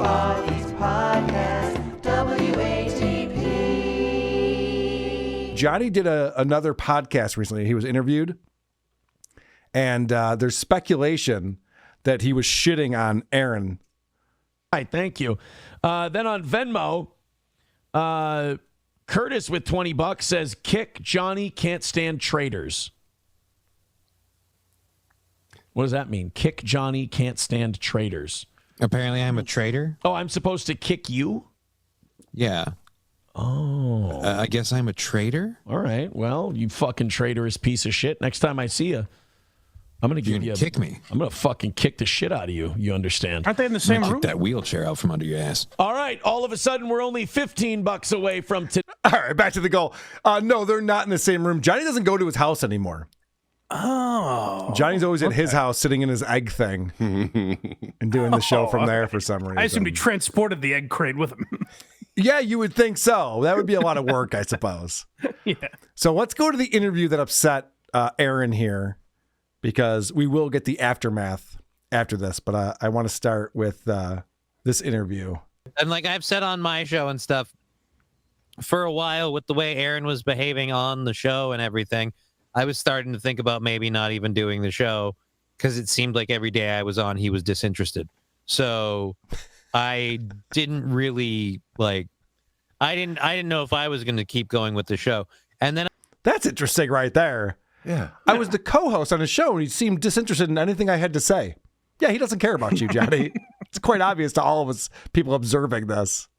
Podcast, WATP. Johnny did another podcast recently. He was interviewed, and there's speculation that he was shitting on Aaron. All right, thank you. Then on Venmo, Curtis with $20 says, "Kick Johnny, can't stand traitors." What does that mean? Kick Johnny, can't stand traitors. Apparently I'm a traitor. Oh, I'm supposed to kick you? Yeah. Oh. I guess I'm a traitor? All right. Well, you fucking traitorous piece of shit. Next time I see you, I'm going to give you a... kick me. I'm going to fucking kick the shit out of you. You understand? Aren't they in the same room? Kick that wheelchair out from under your ass. All right. All of a sudden, we're only $15 away from today. All right, back to the goal. No, they're not in the same room. Johnny doesn't go to his house anymore. Oh. Johnny's always at his house sitting in his egg thing and doing the show from there for some reason. I assumed he transported the egg crate with him. Yeah, you would think so. That would be a lot of work, I suppose. Yeah. So let's go to the interview that upset Aaron here, because we will get the aftermath after this. But I want to start with this interview. And like I've said on my show and stuff for a while, with the way Aaron was behaving on the show and everything, I was starting to think about maybe not even doing the show, because it seemed like every day I was on, he was disinterested. So I didn't really I didn't know if I was going to keep going with the show. And then That's interesting right there. Yeah. I was the co-host on his show, and he seemed disinterested in anything I had to say. Yeah, he doesn't care about you, Johnny. It's quite obvious to all of us people observing this.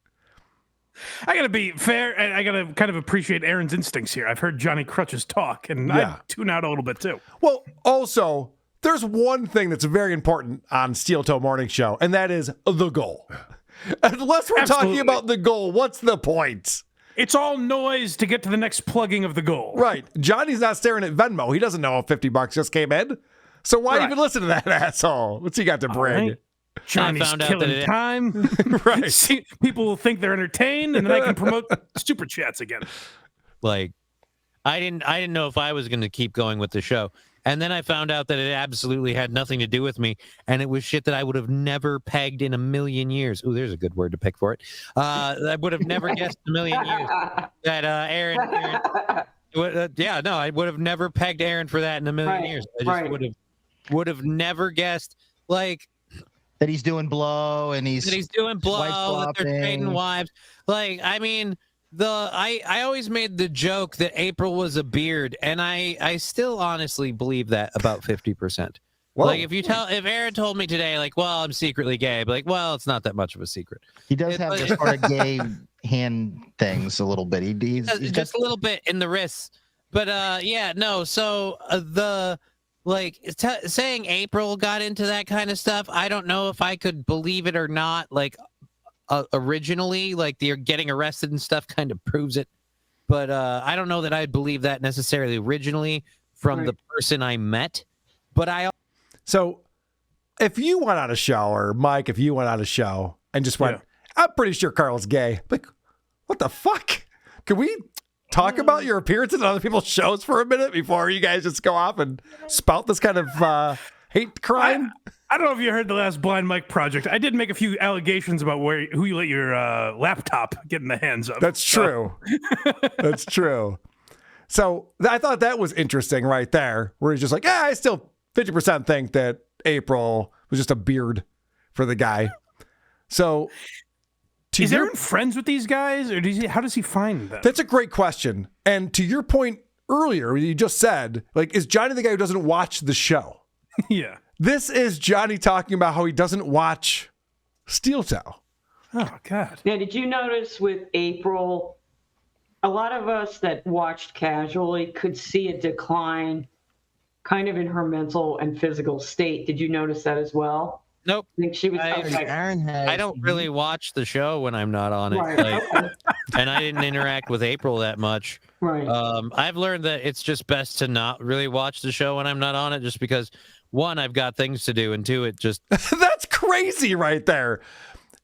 I got to be fair, and I got to kind of appreciate Aaron's instincts here. I've heard Johnny Krutches talk, and I tune out a little bit too. Well, also, there's one thing that's very important on Steel Toe Morning Show, and that is the goal. Unless we're talking about the goal, what's the point? It's all noise to get to the next plugging of the goal. Right. Johnny's not staring at Venmo. He doesn't know if $50 just came in. So why even listen to that asshole? What's he got to bring? Right. Johnny's found out killing that time. Right. See, people will think they're entertained, and then I can promote super chats again. like I didn't know if I was going to keep going with the show. And then I found out that it absolutely had nothing to do with me, and it was shit that I would have never pegged in a million years. Ooh, there's a good word to pick for it. I would have never guessed in a million years that Aaron I would have never pegged Aaron for that in a million years. I just would have never guessed that he's doing blow and he's doing blow, that they're trading wives. Like, I mean, I always made the joke that April was a beard, and I still honestly believe that about 50%. Like, if Aaron told me today, like, well, I'm secretly gay, I'd be like, well, it's not that much of a secret. He does have the sort of gay hand things a little bit. He's just a little bit in the wrists. But so saying April got into that kind of stuff, I don't know if I could believe it or not. Like, originally, like, they're getting arrested and stuff kind of proves it. But I don't know that I'd believe that necessarily originally from the person I met. But So if you went on a show, or Mike, if you went on a show and just went, I'm pretty sure Carl's gay. Like, what the fuck? Can we talk about your appearances on other people's shows for a minute before you guys just go off and spout this kind of hate crime? I don't know if you heard the last Blind Mike project. I did make a few allegations about who you let your laptop get in the hands of. That's true. That's true. So I thought that was interesting right there, where he's just like, I still 50% think that April was just a beard for the guy. So is Aaron friends with these guys, or how does he find them? That's a great question. And to your point earlier, you just said, like, is Johnny the guy who doesn't watch the show? Yeah. This is Johnny talking about how he doesn't watch Steel Toe. Oh, God. Now, did you notice with April, a lot of us that watched casually could see a decline kind of in her mental and physical state. Did you notice that as well? Nope. I think she was. I don't really watch the show when I'm not on it. Right. And I didn't interact with April that much. Right. I've learned that it's just best to not really watch the show when I'm not on it, just because, one, I've got things to do, and two, it just... That's crazy right there.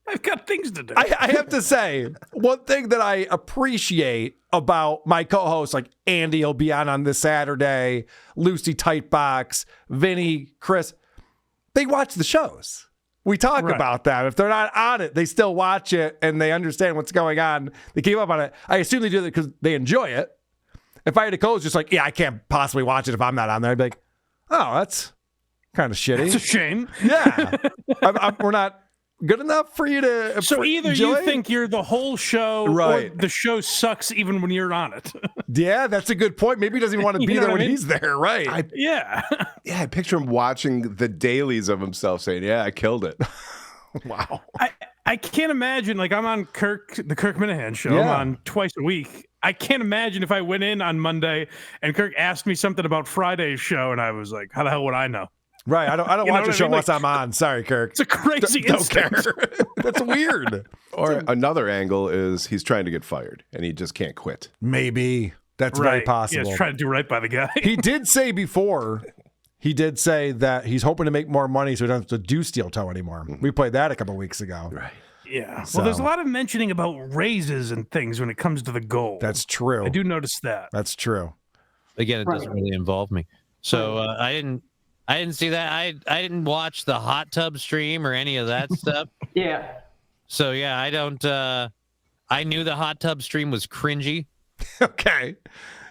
I've got things to do. I have to say, one thing that I appreciate about my co-hosts, like Andy will be on this Saturday, Lucy Tightbox, Vinny, Chris, they watch the shows. we talk Right. about that. If they're not on it, they still watch it and they understand what's going on. They keep up on it. I assume they do it because they enjoy it. If I had a coach just like, yeah, I can't possibly watch it if I'm not on there, I'd be like, oh, that's kind of shitty. It's a shame. Yeah. We're not good enough for you to So either enjoy? you think you're the whole show, Right. or the show sucks even when you're on it. Yeah, that's a good point. Maybe he doesn't even want to be You know there what when I mean? he's there, right? Yeah. Yeah, I picture him watching the dailies of himself saying, yeah, I killed it. Wow. I can't imagine, like, I'm on the Kirk Minahan show. Yeah. I'm on twice a week. I can't imagine if I went in on Monday and Kirk asked me something about Friday's show and I was like, how the hell would I know? Right. I don't You know watch what the I show mean? unless I'm on. Sorry, Kirk. It's a crazy Don't care. instinct. That's weird. Or another angle is he's trying to get fired and he just can't quit. Maybe. That's Right. very possible. Yeah, just try to do right by the guy. He did say before, that he's hoping to make more money so he doesn't have to do steel toe anymore. We played that a couple weeks ago. Right. Yeah. So- Well, there's a lot of mentioning about raises and things when it comes to the goal. That's true. I do notice that. That's true. Again, it doesn't really involve me. So I didn't see that. I didn't watch the hot tub stream or any of that stuff. Yeah. So yeah, I don't. I knew the hot tub stream was cringy. Okay.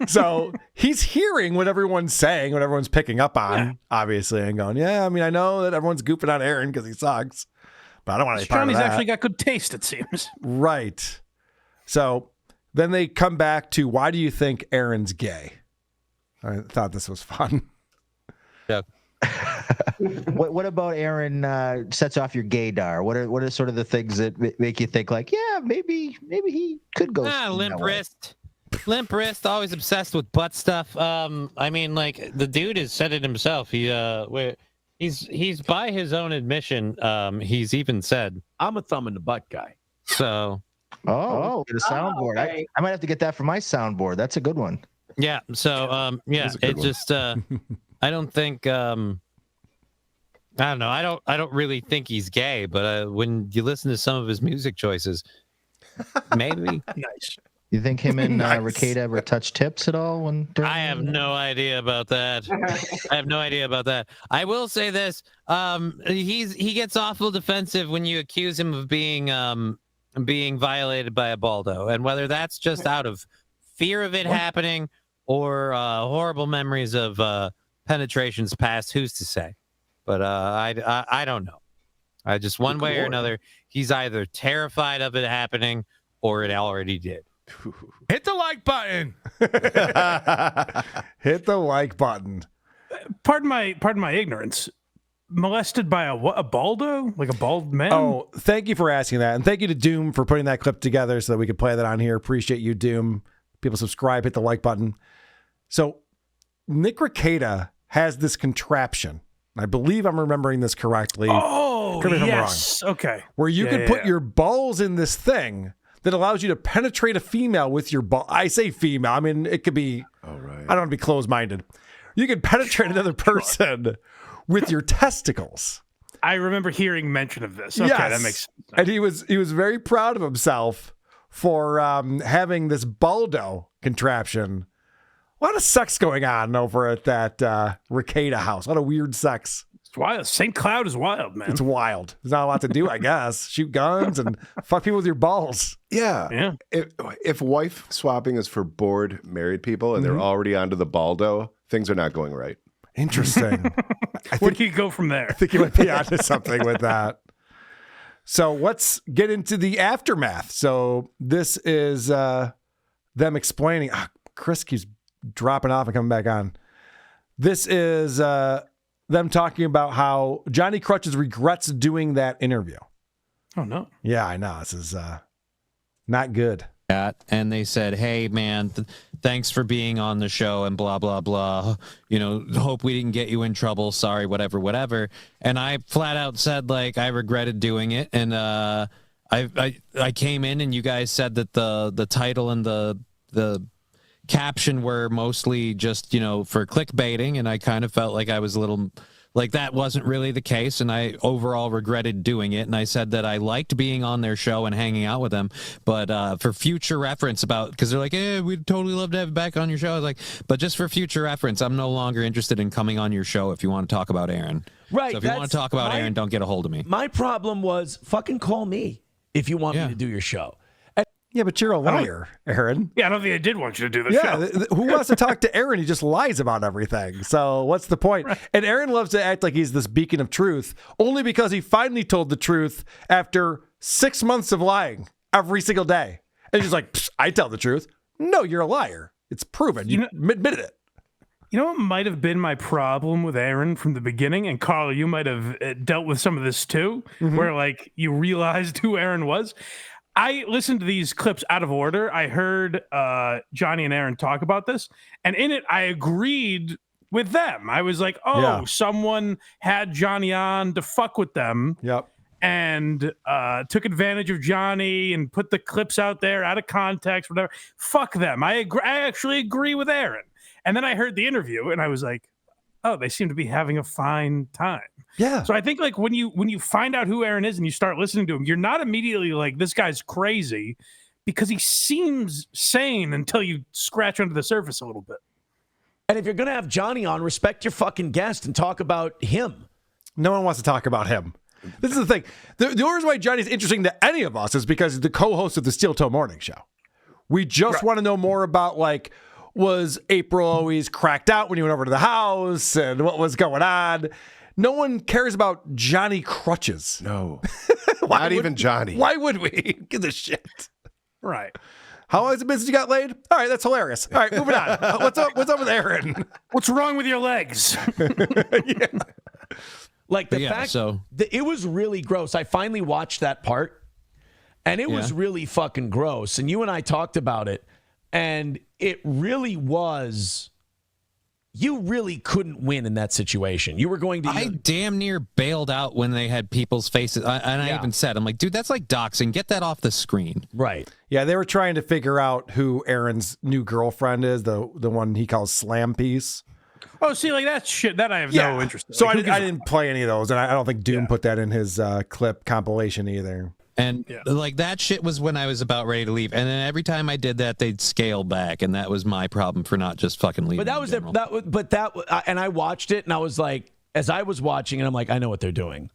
So he's hearing what everyone's saying, what everyone's picking up on, obviously, and going, yeah, I mean, I know that everyone's goofing on Aaron because he sucks, but I don't want any part of Johnny's that. actually got good taste, it seems. Right. So then they come back to, why do you think Aaron's gay? I thought this was fun. Yeah. What about Aaron sets off your gaydar? What are sort of the things that make you think like, yeah, maybe he could go? Limp that way? wrist. Limp wrist, always obsessed with butt stuff. I mean, like the dude has said it himself. He's by his own admission. He's even said, I'm a thumb in the butt guy. so Oh, get a soundboard. okay. I might have to get that for my soundboard. That's a good one. yeah. So yeah, That's a good it one. just I don't think I don't know. I don't really think he's gay, but when you listen to some of his music choices, maybe. Nice. You think him and Nice. Ricada ever touch tips at all? I have no idea about that. I have no idea about that. I will say this: he gets awful defensive when you accuse him of being violated by a baldo, and whether that's just out of fear of it happening or horrible memories of penetrations past, who's to say? But I don't know. I just one way or another, he's either terrified of it happening or it already did. Hit the like button. Hit the like button. Pardon my ignorance. Molested by a baldo? Like a bald man? Oh, thank you for asking that. And thank you to Doom for putting that clip together so that we could play that on here. Appreciate you, Doom. People subscribe, hit the like button. So Nick Ricada has this contraption. I believe I'm remembering this correctly. Oh, Correct me if I'm yes. Okay. Where you Yeah, can yeah, put yeah. your balls in this thing that allows you to penetrate a female with your ball. I say female. I mean, it could be, All right. I don't want to be closed-minded. You can penetrate another person with your testicles. I remember hearing mention of this. Okay, Yes. that makes sense. And he was very proud of himself for having this baldo contraption. A lot of sex going on over at that Ricada house. A lot of weird sex. It's wild. St. Cloud is wild, man. It's wild. There's not a lot to do, I guess. Shoot guns and fuck people with your balls. Yeah. Yeah. If wife swapping is for bored married people and they're already onto the baldo, things are not going right. Interesting. Where can you go from there? I think you might be onto something with that. So let's get into the aftermath. So this is them explaining. Chris keeps dropping off and coming back on. This is them talking about how Johnny Krutches regrets doing that interview. Oh no. Yeah, I know. This is not good. And they said, hey man, thanks for being on the show and blah blah blah, you know, hope we didn't get you in trouble, sorry, whatever. And I flat out said, like, I regretted doing it. And I came in and you guys said that the title and the caption were mostly just, you know, for clickbaiting, and I kind of felt like I was a little like that wasn't really the case, and I overall regretted doing it. And I said that I liked being on their show and hanging out with them, but for future reference, because they're like, we'd totally love to have you back on your show. I was like, but just for future reference, I'm no longer interested in coming on your show if you want to talk about Aaron. Right. So if you want to talk about Aaron, don't get a hold of me. My problem was fucking call me if you want me to do your show. Yeah, but you're a liar, Aaron. Yeah, I don't think I did want you to do the Yeah, show. who wants to talk to Aaron? He just lies about everything. So what's the point? Right. And Aaron loves to act like he's this beacon of truth, only because he finally told the truth after 6 months of lying every single day. And he's like, I tell the truth. No, you're a liar. It's proven. You admitted it. You know what might have been my problem with Aaron from the beginning? And Carl, you might have dealt with some of this too, where like you realized who Aaron was. I listened to these clips out of order. I heard Johnny and Aaron talk about this, and in it, I agreed with them. I was like, someone had Johnny on to fuck with them. Yep. And took advantage of Johnny and put the clips out there out of context, whatever. Fuck them. I actually agree with Aaron. And then I heard the interview, and I was like, oh, they seem to be having a fine time. Yeah. So I think like when you find out who Aaron is and you start listening to him, you're not immediately like, this guy's crazy, because he seems sane until you scratch under the surface a little bit. And if you're going to have Johnny on, respect your fucking guest and talk about him. No one wants to talk about him. This is the thing. The only reason why Johnny's interesting to any of us is because he's the co-host of the Steel Toe Morning Show. We just want to know more about, like, was April always cracked out when you went over to the house and what was going on? No one cares about Johnny Krutches. No. Not even Johnny. Why would we give a shit? Right. How long has it been since you got laid? All right, that's hilarious. All right, moving on. What's up with Aaron? What's wrong with your legs? Yeah. Like the fact that it was really gross. I finally watched that part, and it was really fucking gross. And you and I talked about it, and it really was. You really couldn't win in that situation. You were going to. I damn near bailed out when they had people's faces. I even said, I'm like, dude, that's like doxing. Get that off the screen. Right. Yeah, they were trying to figure out who Aaron's new girlfriend is, the one he calls Slam Piece. Oh, see, like that shit, that I have no interest in. So Like, I didn't play any of those, and I don't think Doom put that in his clip compilation either. And like that shit was when I was about ready to leave, and then every time I did that, they'd scale back, and that was my problem for not just fucking leaving. But and I watched it, and I was like, as I was watching it, I'm like, I know what they're doing.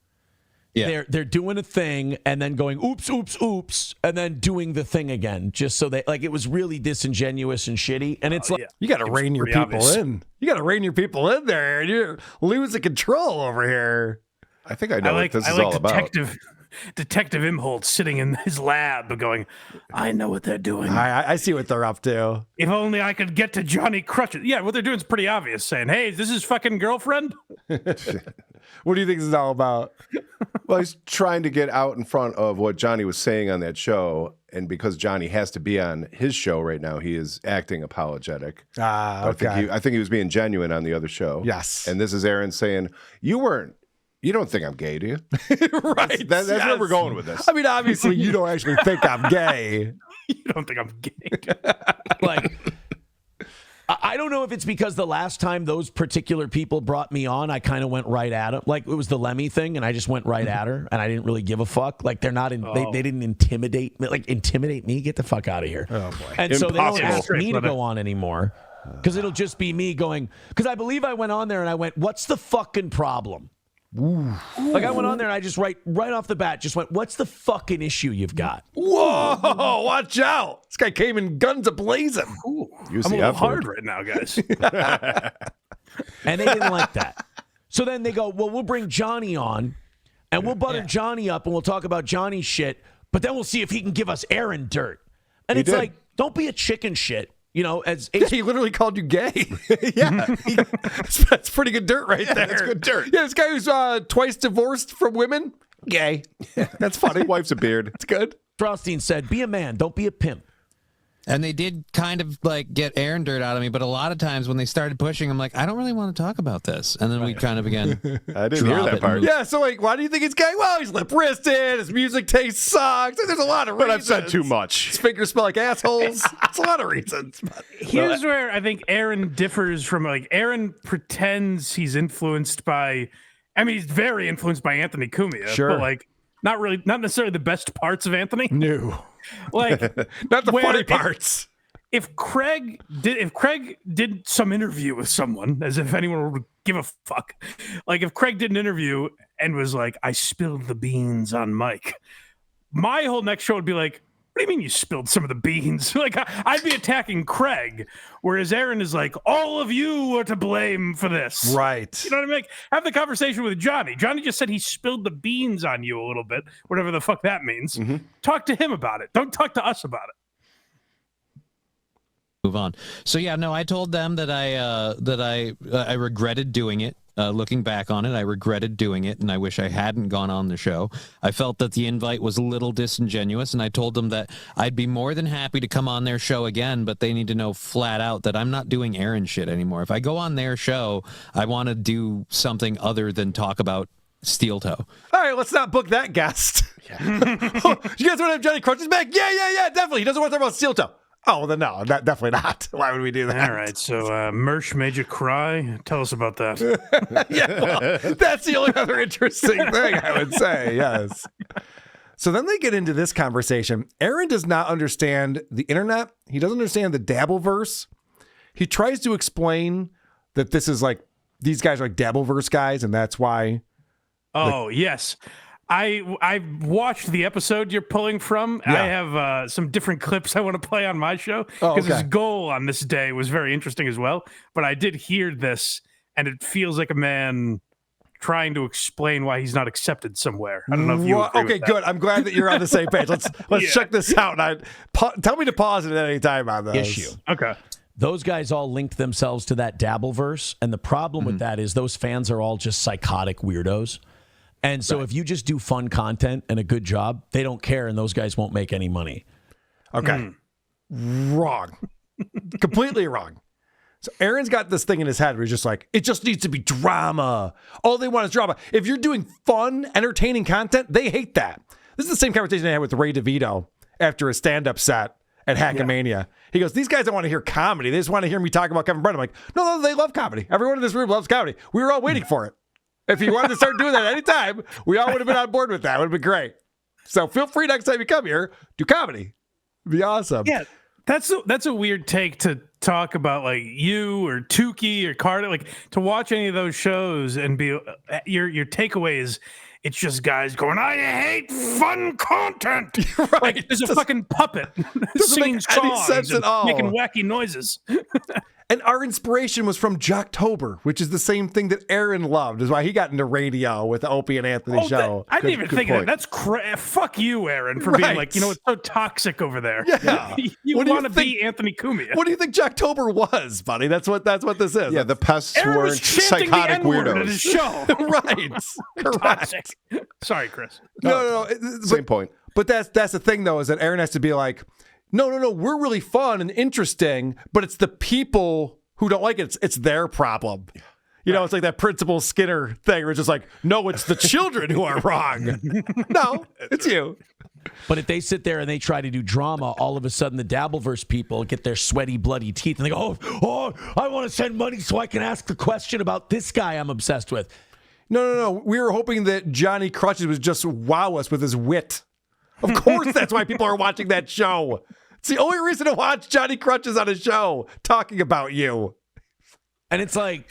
Yeah, they're doing a thing, and then going oops, oops, oops, and then doing the thing again, just so they like it was really disingenuous and shitty. And it's like you got to rein your people in. You got to rein your people in there. You're losing control over here. I think I know what this is all about. Detective Imholte sitting in his lab going, I know what they're doing. I see what they're up to. If only I could get to Johnny Krutches. Yeah, what they're doing is pretty obvious, saying, hey, is this his fucking girlfriend? What do you think this is all about? Well, he's trying to get out in front of what Johnny was saying on that show. And because Johnny has to be on his show right now, he is acting apologetic. Okay. I think he was being genuine on the other show. Yes. And this is Aaron saying, you don't think I'm gay, do you? Right. That's where we're going with this. I mean, obviously, you don't actually think I'm gay. You don't think I'm gay. Like, I don't know if it's because the last time those particular people brought me on, I kind of went right at them. Like, it was the Lemmy thing, and I just went right at her, and I didn't really give a fuck. Like, they're not, they didn't intimidate me. Like, intimidate me? Get the fuck out of here. Oh, boy. And so they don't ask me to go on anymore, because it'll just be me going, because I believe I went on there, and I went, what's the fucking problem? Ooh. Like I went on there and I just right off the bat just went, what's the fucking issue you've got? Whoa, watch out. This guy came in guns a-blazing. I'm a little hard right now, guys. And they didn't like that. So then they go, well, we'll bring Johnny on and we'll butter Johnny up and we'll talk about Johnny's shit, but then we'll see if he can give us Aaron dirt. And it's like, don't be a chicken shit. You know, he literally called you gay. Yeah, that's pretty good dirt right there. That's good dirt. Yeah, this guy who's twice divorced from women, gay. That's funny. Wipes a beard. It's good. Frostein said, be a man, don't be a pimp. And they did kind of like get Aaron dirt out of me, but a lot of times when they started pushing, I'm like, I don't really want to talk about this. And then we kind of again. I didn't hear that part. Yeah, so like, why do you think he's gay? Well, he's lip-wristed, his music taste sucks. There's a lot of reasons. But I've said too much. His fingers smell like assholes. It's a lot of reasons. Here's where I think Aaron differs from, like, Aaron pretends he's influenced by, I mean, he's very influenced by Anthony Cumia. Sure. But, like, not necessarily the best parts of Anthony. No. Like, Not the where funny parts. If Craig did some interview with someone, as if anyone would give a fuck, like if Craig did an interview and was like, I spilled the beans on Mike, my whole next show would be like, what do you mean you spilled some of the beans? Like, I'd be attacking Craig, whereas Aaron is like, all of you are to blame for this. Right. You know what I mean? Like, have the conversation with Johnny. Johnny just said he spilled the beans on you a little bit, whatever the fuck that means. Mm-hmm. Talk to him about it. Don't talk to us about it. Move on. So yeah, no, I told them that I regretted doing it. Looking back on it, I regretted doing it, and I wish I hadn't gone on the show. I felt that the invite was a little disingenuous, and I told them that I'd be more than happy to come on their show again, but they need to know flat out that I'm not doing Aaron shit anymore. If I go on their show, I want to do something other than talk about Steel Toe. All right, let's not book that guest. Yeah. You guys want to have Johnny Krutches back? Yeah, definitely. He doesn't want to talk about Steel Toe. Oh, well, then no, definitely not. Why would we do that? All right, so Mersh made you cry. Tell us about that. Yeah, well, that's the only other interesting thing I would say, yes. So then they get into this conversation. Aaron does not understand the internet. He doesn't understand the Dabbleverse. He tries to explain that this is like, these guys are like Dabbleverse guys, and that's why. Oh, yes. I watched the episode you're pulling from. Yeah. I have some different clips I want to play on my show because his goal on this day was very interesting as well. But I did hear this, and it feels like a man trying to explain why he's not accepted somewhere. I don't know if you agree with that. Good. I'm glad that you're on the same page. Let's check this out. Tell me to pause it at any time on this issue. Okay. Those guys all linked themselves to that Dabbleverse, and the problem with that is those fans are all just psychotic weirdos. And so if you just do fun content and a good job, they don't care, and those guys won't make any money. Okay. Wrong. Completely wrong. So Aaron's got this thing in his head where he's just like, it just needs to be drama. All they want is drama. If you're doing fun, entertaining content, they hate that. This is the same conversation I had with Ray DeVito after a stand-up set at Hackamania. Yeah. He goes, these guys don't want to hear comedy. They just want to hear me talk about Kevin Brennan. I'm like, no, they love comedy. Everyone in this room loves comedy. We were all waiting for it. If you wanted to start doing that anytime, we all would have been on board with that. It would have been great. So feel free next time you come here, do comedy. It'd be awesome. Yeah, that's a weird take to talk about, like you or Tukey or Carter, like to watch any of those shows and be your takeaway is it's just guys going, I hate fun content. Right. Like there's a fucking puppet singing songs and making wacky noises. And our inspiration was from Jocktober, which is the same thing that Aaron loved. Is why he got into radio with the Opie and Anthony show. I didn't even think of that. That's fuck you, Aaron, for being like, it's so toxic over there. Yeah. you want to be Anthony Cumia. What do you think Jocktober was, buddy? That's what this is. Yeah, the pests were psychotic weirdos. At his show. Right. Correct. Sorry, Chris. No. Same point. But that's the thing, though, is that Aaron has to be like, no, we're really fun and interesting, but it's the people who don't like it. It's their problem. You know, it's like that Principal Skinner thing where it's just like, no, it's the children who are wrong. No, it's you. But if they sit there and they try to do drama, all of a sudden the Dabbleverse people get their sweaty, bloody teeth and they go, oh, I want to send money so I can ask the question about this guy I'm obsessed with. No. We were hoping that Johnny Krutches would just wow us with his wit. Of course, that's why people are watching that show. It's the only reason to watch Johnny Krutches on a show talking about you. And it's like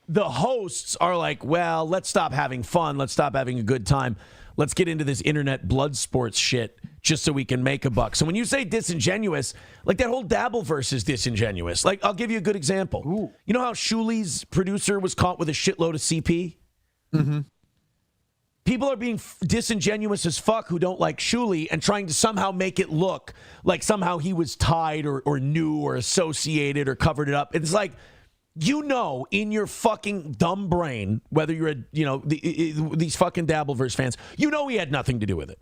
the hosts are like, well, let's stop having fun. Let's stop having a good time. Let's get into this internet blood sports shit just so we can make a buck. So when you say disingenuous, like that whole Dabbleverse is disingenuous. Like, I'll give you a good example. Ooh. You know how Shuli's producer was caught with a shitload of CP? Mm-hmm. People are being disingenuous as fuck who don't like Shuli and trying to somehow make it look like somehow he was tied or knew or associated or covered it up. It's like, you know, in your fucking dumb brain, whether you're these fucking Dabbleverse fans, you know he had nothing to do with it.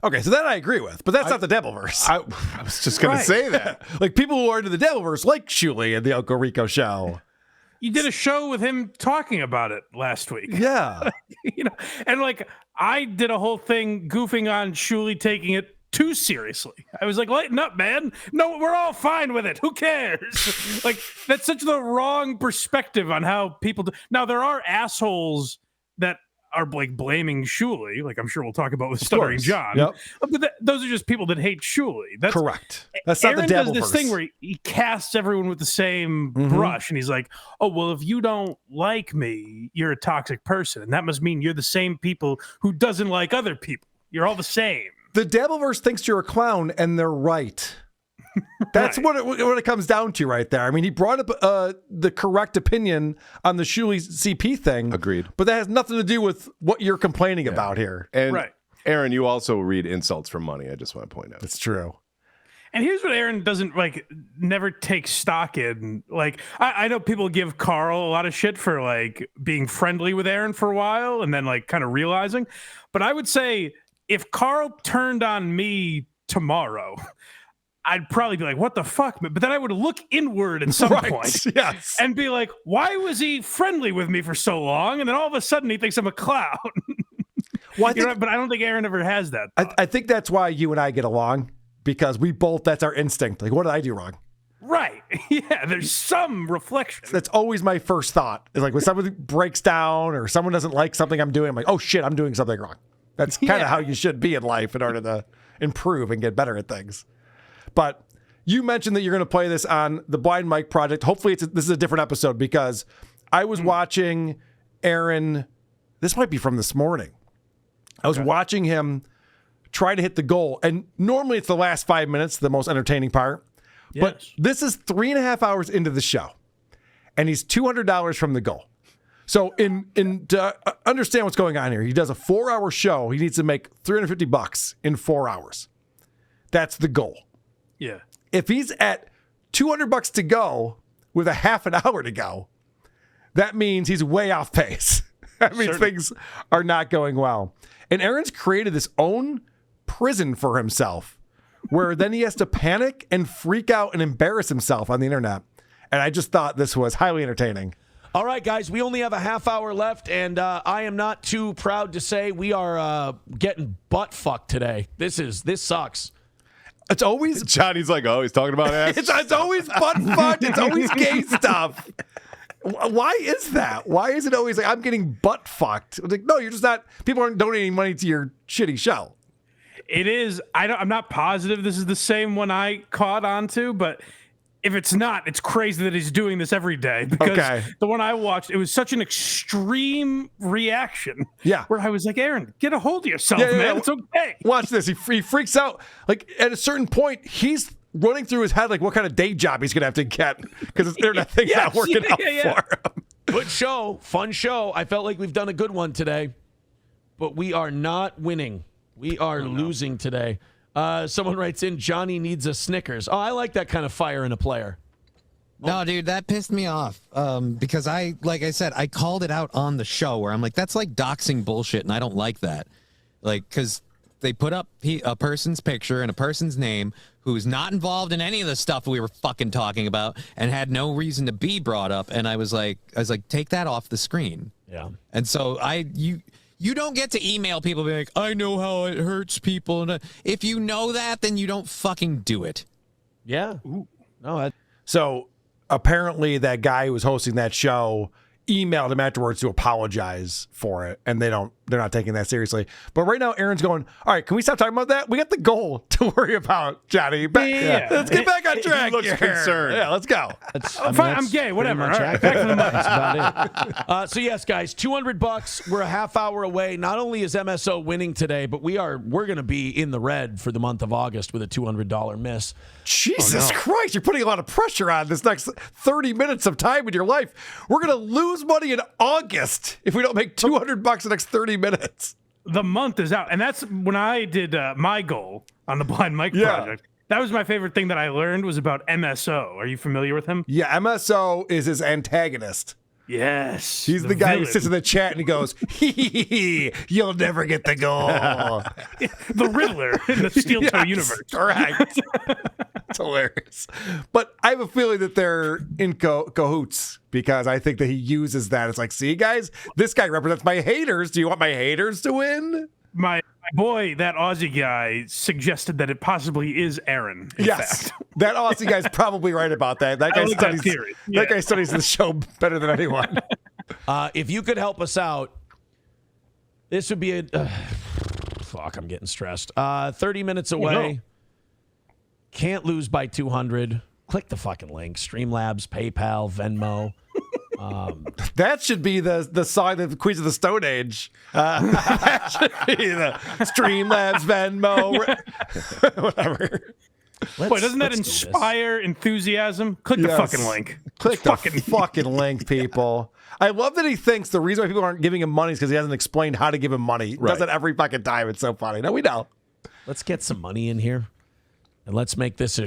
Okay, so that I agree with, but that's not the Devilverse. I was just going to say that. Like people who are into the Devilverse, like Shuli and the Uncle Rico show. You did a show with him talking about it last week. Yeah. And like I did a whole thing goofing on Shuli taking it too seriously. I was like, lighten up, man. No, we're all fine with it. Who cares? Like that's such the wrong perspective on how people do. Now there are assholes that are like blaming Shuli, like I'm sure we'll talk about with Stuttering John. Yep. But those are just people that hate Shuli. That's correct. That's not Aaron the does Devilverse. this thing where he casts everyone with the same brush, and he's like, "Oh well, if you don't like me, you're a toxic person, and that must mean you're the same people who doesn't like other people. You're all the same." The Devilverse thinks you're a clown, and they're right. That's what it comes down to right there. I mean, he brought up the correct opinion on the Shuli CP thing. Agreed. But that has nothing to do with what you're complaining about here. And Aaron, you also read insults for money. I just want to point out. It's true. And here's what Aaron doesn't never take stock in. Like, I know people give Carl a lot of shit for like being friendly with Aaron for a while and then like kind of realizing. But I would say if Carl turned on me tomorrow, I'd probably be like, what the fuck? But then I would look inward at some point and be like, why was he friendly with me for so long? And then all of a sudden he thinks I'm a clown. Well, but I don't think Aaron ever has that. I think that's why you and I get along, because that's our instinct. Like, what did I do wrong? Right. Yeah, there's some reflection. That's always my first thought. Is like when somebody breaks down or someone doesn't like something I'm doing, I'm like, oh shit, I'm doing something wrong. That's kind of how you should be in life in order to improve and get better at things. But you mentioned that you're going to play this on the Blind Mike Project. Hopefully this is a different episode, because I was watching Aaron. This might be from this morning. I was watching him try to hit the goal. And normally it's the last 5 minutes, the most entertaining part. Yes. But this is 3.5 hours into the show. And he's $200 from the goal. So to understand what's going on here, he does a 4-hour show. He needs to make $350 in 4 hours. That's the goal. Yeah. If he's at $200 to go with a half an hour to go, that means he's way off pace. That means things are not going well. And Aaron's created his own prison for himself, where then he has to panic and freak out and embarrass himself on the internet. And I just thought this was highly entertaining. All right, guys, we only have a half hour left, and I am not too proud to say we are getting butt fucked today. This sucks. It's always Johnny's like, oh, he's talking about ass. It's always butt fucked. It's always gay stuff. Why is that? Why is it always like I'm getting butt fucked? It's like, no, you're just not. People aren't donating money to your shitty show. It is. I'm not positive this is the same one I caught onto, but if it's not, it's crazy that he's doing this every day, because the one I watched, it was such an extreme reaction. Yeah. Where I was like, Aaron, get a hold of yourself, man. It's okay. Watch this. He freaks out. Like at a certain point, he's running through his head like what kind of day job he's going to have to get, because his internet thing's not working out for him. Good show. Fun show. I felt like we've done a good one today, but we are not winning. We are losing today. Someone writes in, Johnny needs a Snickers. Oh, I like that kind of fire in a player. No, dude, that pissed me off. Because like I said, I called it out on the show where I'm like, that's like doxing bullshit, and I don't like that. Like, because they put up a person's picture and a person's name who's not involved in any of the stuff we were fucking talking about and had no reason to be brought up. And I was like, take that off the screen. Yeah. And so you don't get to email people being like, I know how it hurts people. And if you know that, then you don't fucking do it. Yeah. Ooh. No. So apparently that guy who was hosting that show emailed him afterwards to apologize for it, and they're not taking that seriously. But right now Aaron's going, all right, can we stop talking about that? We got the goal to worry about, Johnny. Let's get back on track. He looks concerned. Yeah, let's go. I'm gay, whatever. All right, back to the mic. That's about it. So yes, guys, $200. We're a half hour away. Not only is MSO winning today, but we're going to be in the red for the month of August with a $200 miss. Jesus Christ, you're putting a lot of pressure on this next 30 minutes of time in your life. We're going to lose money in August if we don't make $200 the next 30 minutes. The month is out. And that's when I did my goal on the Blind Mike Project. That was my favorite thing that I learned was about MSO. Are you familiar with him? Yeah, MSO is his antagonist. Yes. He's the guy who villain. sits in the chat and he goes, hee, you'll never get the goal. The Riddler in the Steel Toe universe. Correct. It's hilarious. But I have a feeling that they're in cahoots because I think that he uses that. It's like, see, guys, this guy represents my haters. Do you want my haters to win? My boy, that Aussie guy, suggested that it possibly is Aaron. In fact. That Aussie guy's probably right about that. That guy I like that studies. theory. Yeah. That guy studies the show better than anyone. If you could help us out, this would be a. Fuck, I'm getting stressed. 30 minutes away. no. Can't lose by 200. Click the fucking link. Streamlabs, PayPal, Venmo. That should be the song of the Queens of the Stone Age. That should be the Streamlabs, Venmo, whatever. Boy, doesn't that inspire enthusiasm? Click the fucking link. Click the fucking link, people. I love that he thinks the reason why people aren't giving him money is because he hasn't explained how to give him money. He does that every fucking time. It's so funny. No, we know. Let's get some money in here, and let's make this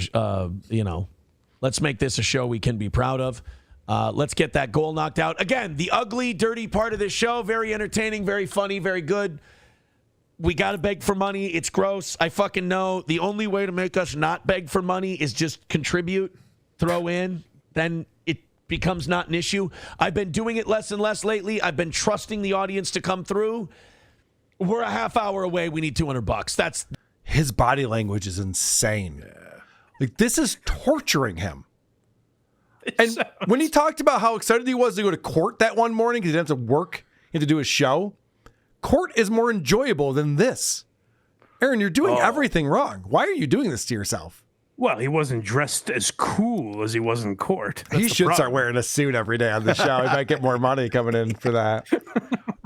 let's make this a show we can be proud of. Let's get that goal knocked out. Again, the ugly, dirty part of this show. Very entertaining, very funny, very good. We got to beg for money. It's gross. I fucking know. The only way to make us not beg for money is just contribute, throw in. Then it becomes not an issue. I've been doing it less and less lately. I've been trusting the audience to come through. We're a half hour away. We need $200. That's his body language is insane. Like, this is torturing him. And when he talked about how excited he was to go to court that one morning because he didn't have to work, he had to do his show, court is more enjoyable than this. Aaron, you're doing everything wrong. Why are you doing this to yourself? Well, he wasn't dressed as cool as he was in court. That's He the should start problem. wearing a suit every day on the show. He might get more money coming in for that.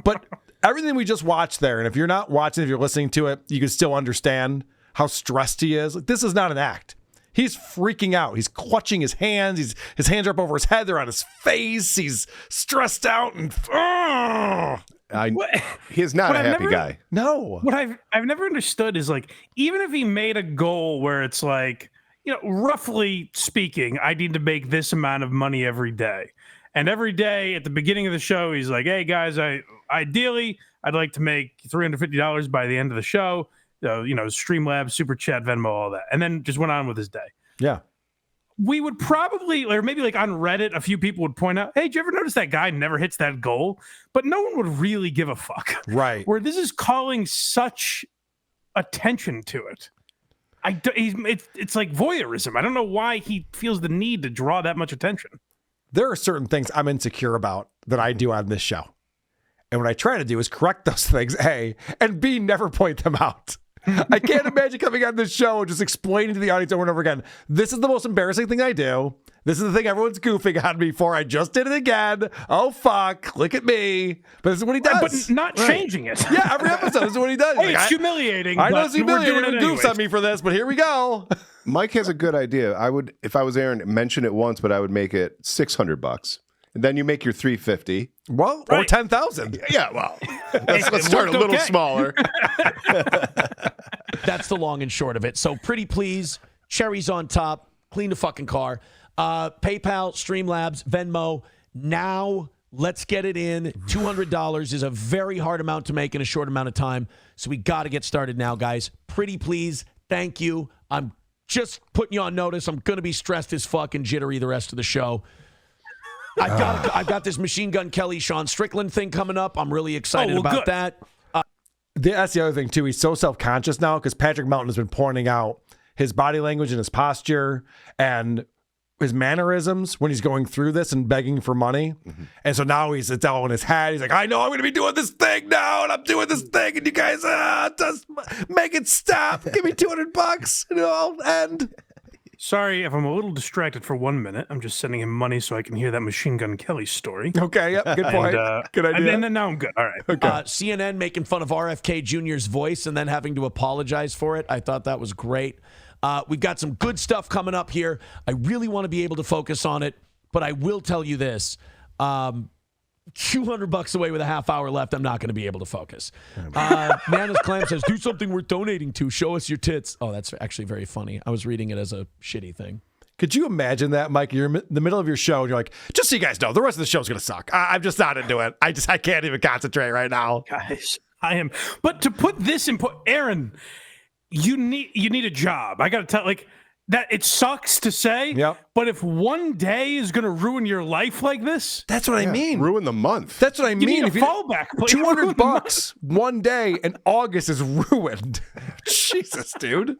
But everything we just watched there, and if you're not watching, if you're listening to it, you can still understand how stressed he is. Like, this is not an act. He's freaking out. He's clutching his hands. His hands are up over his head. They're on his face. He's stressed out and he's not a happy guy. No. What I've never understood is, like, even if he made a goal where it's like, roughly speaking, I need to make this amount of money every day. And every day at the beginning of the show, he's like, hey guys, ideally I'd like to make $350 by the end of the show. Streamlabs, Super Chat, Venmo, all that. And then just went on with his day. Yeah. We would probably, or maybe like on Reddit, a few people would point out, hey, did you ever notice that guy never hits that goal? But no one would really give a fuck. Right. Where this is calling such attention to it. It's like voyeurism. I don't know why he feels the need to draw that much attention. There are certain things I'm insecure about that I do on this show. And what I try to do is correct those things, A, and B, never point them out. I can't imagine coming on this show and just explaining to the audience over and over again, this is the most embarrassing thing I do. This is the thing everyone's goofing on me for. I just did it again. Oh, fuck. Look at me. But this is what he does. But not changing it. Yeah, every episode, this is what he does. Hey, it's humiliating. I know it's but we're humiliating. doing it Goofs anyways. on me for this, but here we go. Mike has a good idea. I would, if I was Aaron, mention it once, but I would make it $600. And then you make your $350. Well, or 10,000. Yeah, well, let's start a little smaller. That's the long and short of it. So pretty please, cherries on top, clean the fucking car. PayPal, Streamlabs, Venmo. Now let's get it in. $200 is a very hard amount to make in a short amount of time. So we got to get started now, guys. Pretty please. Thank you. I'm just putting you on notice. I'm going to be stressed as fuck and jittery the rest of the show. I've got this Machine Gun Kelly, Sean Strickland thing coming up. I'm really excited about that. That's the other thing, too. He's so self-conscious now because Patrick Melton has been pointing out his body language and his posture and his mannerisms when he's going through this and begging for money. Mm-hmm. And so now it's all in his head. He's like, I know I'm going to be doing this thing now, and I'm doing this thing, and you guys just make it stop. Give me $200, and it'll end. Sorry if I'm a little distracted for 1 minute. I'm just sending him money so I can hear that Machine Gun Kelly story. Okay, yep, good point. Good idea. And then now I'm good. All right. Okay. CNN making fun of RFK Jr.'s voice and then having to apologize for it. I thought that was great. We've got some good stuff coming up here. I really want to be able to focus on it, but I will tell you this. $200 away with a half hour left. I'm not going to be able to focus. Nana's Clam says, do something worth donating to. Show us your tits. Oh, that's actually very funny. I was reading it as a shitty thing. Could you imagine that, Mike? You're in the middle of your show and you're like, just so you guys know, the rest of the show's going to suck. I'm just not into it. I can't even concentrate right now. Guys, I am. But to put this in, Aaron, you need a job. I got to tell, like, that it sucks to say, but if one day is going to ruin your life like this, that's what I mean. Ruin the month. That's what I mean. Need a fallback. $200 one day and August is ruined. Jesus, dude.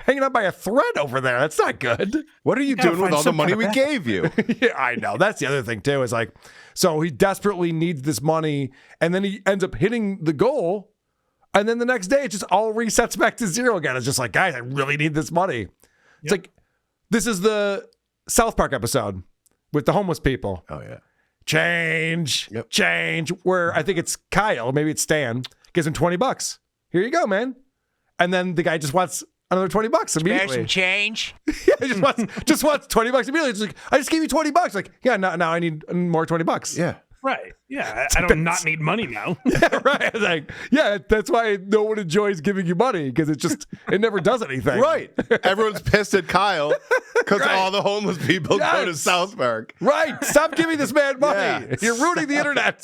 Hanging out by a thread over there. That's not good. What are you doing with all the money we gave you? Yeah, I know. That's the other thing, too, is like, so he desperately needs this money, and then he ends up hitting the goal, and then the next day it just all resets back to zero again. It's just like, guys, I really need this money. It's like, this is the South Park episode with the homeless people. Oh, yeah. Change, where I think it's Kyle, maybe it's Stan, gives him $20. Here you go, man. And then the guy just wants another $20 immediately. Spare some change. Yeah, just wants $20 immediately. It's like, I just gave you $20. Like, yeah, now I need more $20. Yeah. Right. Yeah. I don't not need money now. Yeah, right. Like, yeah, that's why no one enjoys giving you money, because it never does anything. Right. Everyone's pissed at Kyle because all the homeless people go to South Park. Right. Stop giving this man money. Yeah. You're ruining the internet.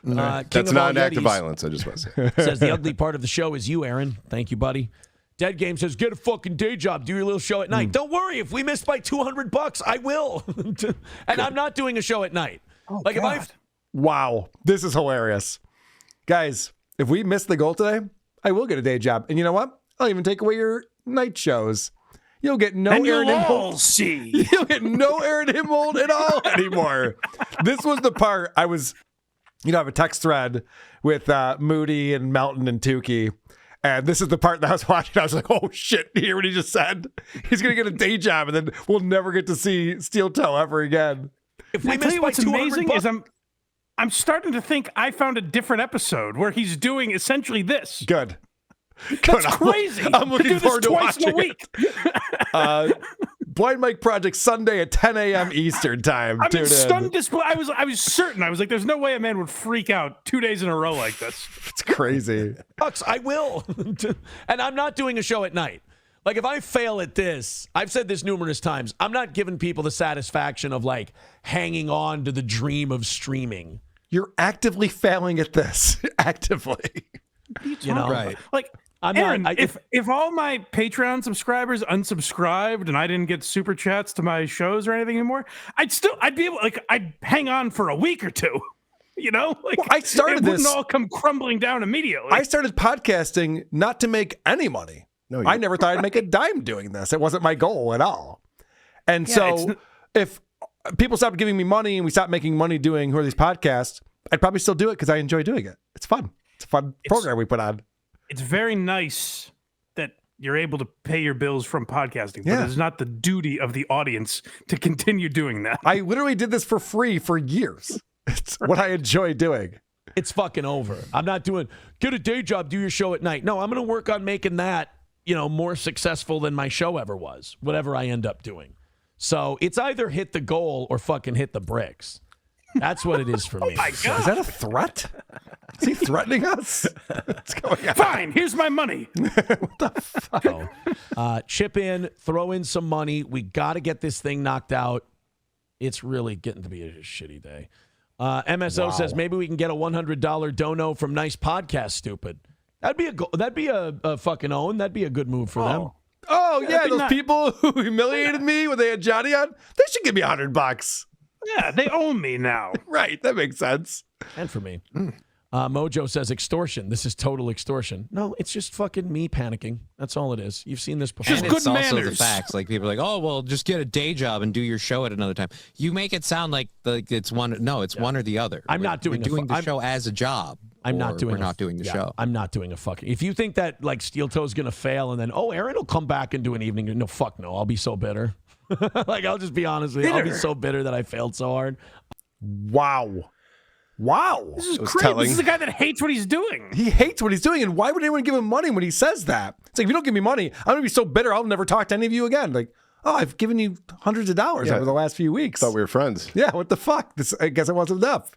That's not an act of violence, I just want to say. Says the ugly part of the show is you, Aaron. Thank you, buddy. Dead Game says, get a fucking day job. Do your little show at night. Don't worry. If we miss by $200, I will. And I'm not doing a show at night. Oh, like God. Wow. This is hilarious. Guys, if we miss the goal today, I will get a day job. And you know what? I'll even take away your night shows. You'll get no Aaron Imholte. You'll get no Aaron Imholte at all anymore. This was the part I was, I have a text thread with Moody and Melton and Tukey. And this is the part that I was watching. I was like, oh, shit. You hear what he just said? He's going to get a day job, and then we'll never get to see Steel Toe ever again. If we miss what's amazing is I'm starting to think I found a different episode where he's doing essentially this. Good. That's crazy. I'm looking forward to twice watching in a week. Blind Mike Project Sunday at 10 a.m. Eastern time. I mean, stunned display. I was certain. I was like, there's no way a man would freak out 2 days in a row like this. It's crazy. I will. And I'm not doing a show at night. Like, if I fail at this, I've said this numerous times, I'm not giving people the satisfaction of, like, hanging on to the dream of streaming. You're actively failing at this. Actively. You know? Right. Like, Aaron, if all my Patreon subscribers unsubscribed and I didn't get super chats to my shows or anything anymore, I'd be able, like, I'd hang on for a week or two. You know, like, well, I started it wouldn't all come crumbling down immediately. I started podcasting not to make any money. No, I never thought I'd make a dime doing this. It wasn't my goal at all. And so if people stopped giving me money and we stopped making money doing these podcasts, I'd probably still do it because I enjoy doing it. It's fun. It's a fun program we put on. It's very nice that you're able to pay your bills from podcasting, but it's not the duty of the audience to continue doing that. I literally did this for free for years. It's what I enjoy doing. It's fucking over. I'm not doing, get a day job, do your show at night. No, I'm going to work on making that, more successful than my show ever was, whatever I end up doing. So it's either hit the goal or fucking hit the bricks. That's what it is for me. Oh my God. Is that a threat? Is he threatening us? What's going on? Fine, here's my money. What the fuck? Chip in, throw in some money. We got to get this thing knocked out. It's really getting to be a shitty day. MSO says maybe we can get a $100 dono from Nice Podcast, Stupid. That'd be a fucking own. That'd be a good move for them. Oh yeah, those people who humiliated me when they had Johnny on, they should give me $100. Yeah, they own me now. Right, that makes sense. And for me. Mojo says extortion. This is total extortion. No, it's just fucking me panicking. That's all it is. You've seen this before. And it's also the facts. Like, people are like, oh, well, just get a day job and do your show at another time. You make it sound like it's one. No, it's one or the other. I'm not doing the show as a job. I'm not doing. We're not doing the show. I'm not doing a fucking. If you think that like Steel Toe's gonna fail and then Aaron will come back and do an evening. No, fuck no. I'll be so bitter. Like, I'll just be honest with you. I'll be so bitter that I failed so hard. Wow. This is crazy. This is the guy that hates what he's doing. He hates what he's doing, and why would anyone give him money when he says that? It's like, if you don't give me money, I'm gonna be so bitter I'll never talk to any of you again. Like, oh, I've given you hundreds of dollars over the last few weeks. Thought we were friends. Yeah, what the fuck? I guess I wasn't enough.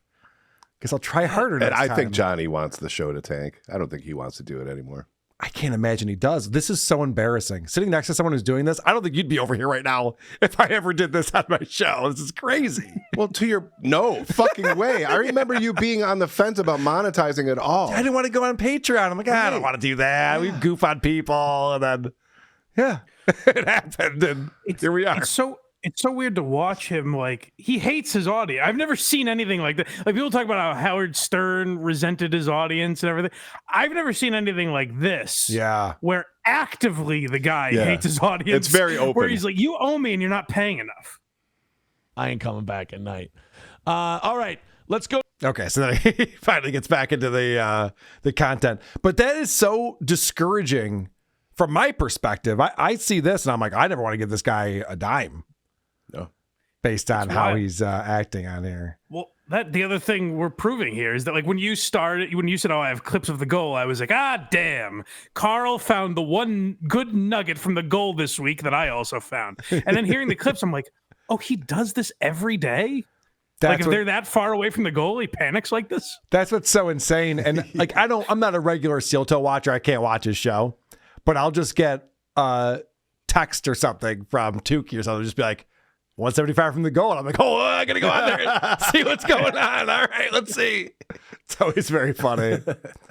Guess I'll try harder next time. And I think Johnny wants the show to tank. I don't think he wants to do it anymore. I can't imagine he does. This is so embarrassing. Sitting next to someone who's doing this, I don't think you'd be over here right now if I ever did this on my show. This is crazy. Well, no fucking way. I remember you being on the fence about monetizing it all. I didn't want to go on Patreon. I'm like, I don't want to do that. We goof on people. And then, yeah, it happened. And here we are. It's so weird to watch him. Like, he hates his audience. I've never seen anything like that. Like, people talk about how Howard Stern resented his audience and everything. I've never seen anything like this. Yeah. Where actively the guy hates his audience. It's very open. Where he's like, you owe me and you're not paying enough. I ain't coming back at night. All right, let's go. Okay, so then he finally gets back into the content. But that is so discouraging from my perspective. I see this and I'm like, I never want to give this guy a dime. No. Based on how he's acting on here. Well, the other thing we're proving here is that, like, when you said, oh, I have clips of the goal, I was like, damn, Carl found the one good nugget from the goal this week that I also found. And then hearing the clips, I'm like, oh, he does this every day? If they're that far away from the goal, he panics like this? That's what's so insane. And like, I'm not a regular Steel Toe watcher. I can't watch his show, but I'll just get a text or something from Tukey or something. Just be like, 175 from the goal. And I'm like, I gotta go out there and see what's going on. All right, let's see. It's always very funny.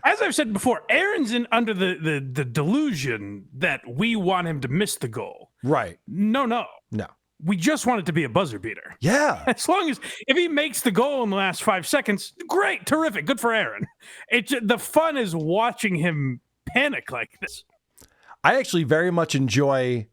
As I've said before, Aaron's under the delusion that we want him to miss the goal. Right. No. We just want it to be a buzzer beater. Yeah. As long as if he makes the goal in the last 5 seconds, great, terrific, good for Aaron. The fun is watching him panic like this. I actually very much enjoy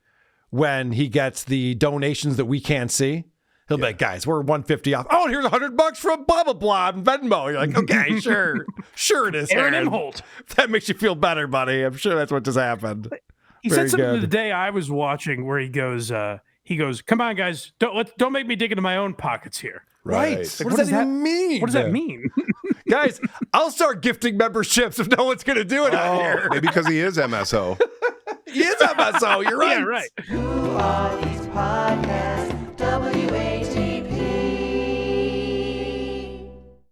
when he gets the donations that we can't see. He'll be like, guys, we're 150 off. Oh, and here's $100 from blah, blah, blah, and Venmo. You're like, okay, sure. Sure it is, Aaron Aaron. Imholte. That makes you feel better, buddy. I'm sure that's what just happened. He said something the day I was watching where he goes, come on, guys, don't make me dig into my own pockets here. Right. Like, what does that even mean? What does that mean? Guys, I'll start gifting memberships if no one's going to do it out here. Maybe because he is MSO. He is MSO. You're right. Yeah, right. Who are these podcasts?